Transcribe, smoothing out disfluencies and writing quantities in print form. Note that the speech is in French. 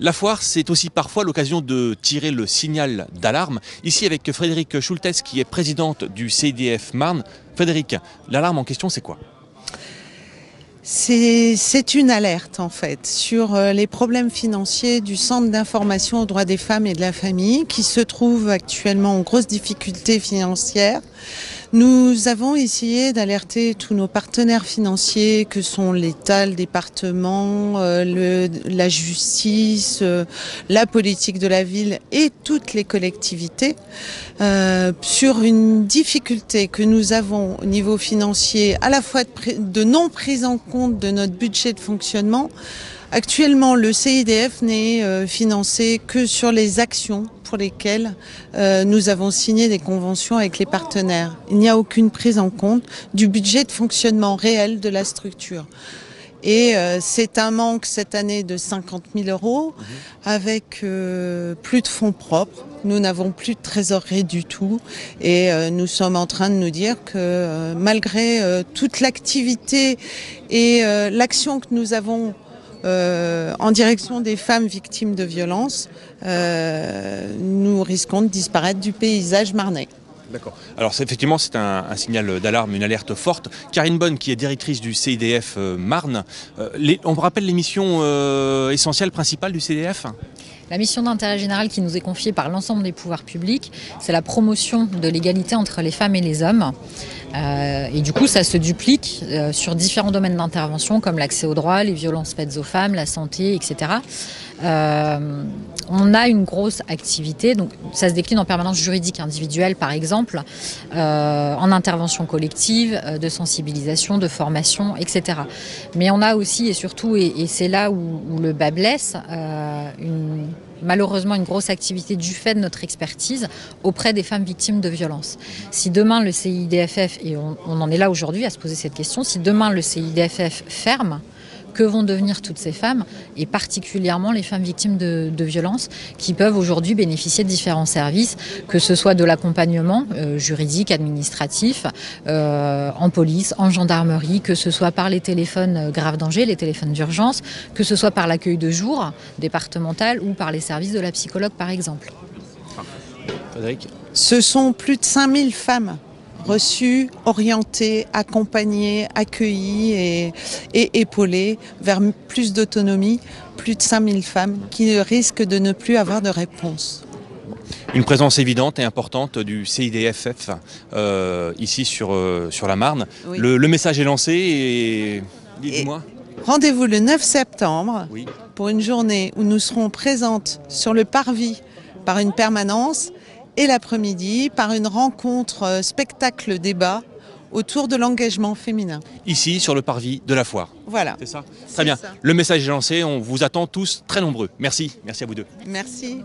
La foire, c'est aussi parfois l'occasion de tirer le signal d'alarme. Ici avec Frédérique Schultes, qui est présidente du CIDF Marne. Frédérique, l'alarme en question, c'est quoi ? C'est une alerte en fait sur les problèmes financiers du Centre d'information aux droits des femmes et de la famille qui se trouve actuellement en grosse difficulté financière. Nous avons essayé d'alerter tous nos partenaires financiers que sont l'État, le département, la justice, la politique de la ville et toutes les collectivités sur une difficulté que nous avons au niveau financier, à la fois de non prise en compte de notre budget de fonctionnement. Actuellement, le CIDF n'est financé que sur les actions pour lesquelles nous avons signé des conventions avec les partenaires. Il n'y a aucune prise en compte du budget de fonctionnement réel de la structure. Et c'est un manque cette année de 50 000 € avec plus de fonds propres. Nous n'avons plus de trésorerie du tout et nous sommes en train de nous dire que malgré toute l'activité et l'action que nous avons en direction des femmes victimes de violences, nous risquons de disparaître du paysage marnais. D'accord. Alors effectivement, c'est un signal d'alarme, une alerte forte. Karine Bonne, qui est directrice du CIDF Marne, on vous rappelle les missions essentielles, principales du CIDF ? La mission d'intérêt général qui nous est confiée par l'ensemble des pouvoirs publics, c'est la promotion de l'égalité entre les femmes et les hommes. Et du coup, ça se duplique sur différents domaines d'intervention comme l'accès aux droits, les violences faites aux femmes, la santé, etc. On a une grosse activité, donc ça se décline en permanence juridique individuelle par exemple, en intervention collective, de sensibilisation, de formation, etc. Mais on a aussi et surtout, et c'est là où le bât blesse, malheureusement une grosse activité du fait de notre expertise auprès des femmes victimes de violences. Si demain le CIDFF, et on en est là aujourd'hui à se poser cette question, si demain le CIDFF ferme, que vont devenir toutes ces femmes, et particulièrement les femmes victimes de violences qui peuvent aujourd'hui bénéficier de différents services, que ce soit de l'accompagnement juridique, administratif, en police, en gendarmerie, que ce soit par les téléphones grave danger, les téléphones d'urgence, que ce soit par l'accueil de jour départemental ou par les services de la psychologue par exemple. Frédéric ? Ce sont plus de 5000 femmes reçues, orientées, accompagnées, accueillies et épaulées vers plus d'autonomie, plus de 5000 femmes qui risquent de ne plus avoir de réponse. Une présence évidente et importante du CIDFF ici sur la Marne. Oui. Le message est lancé et dites-moi. Rendez-vous le 9 septembre Oui. pour une journée où nous serons présentes sur le parvis par une permanence et l'après-midi par une rencontre spectacle-débat autour de l'engagement féminin. Ici, sur le parvis de la foire. Voilà. C'est ça ? Très bien. Ça. Le message est lancé, on vous attend tous très nombreux. Merci à vous deux. Merci.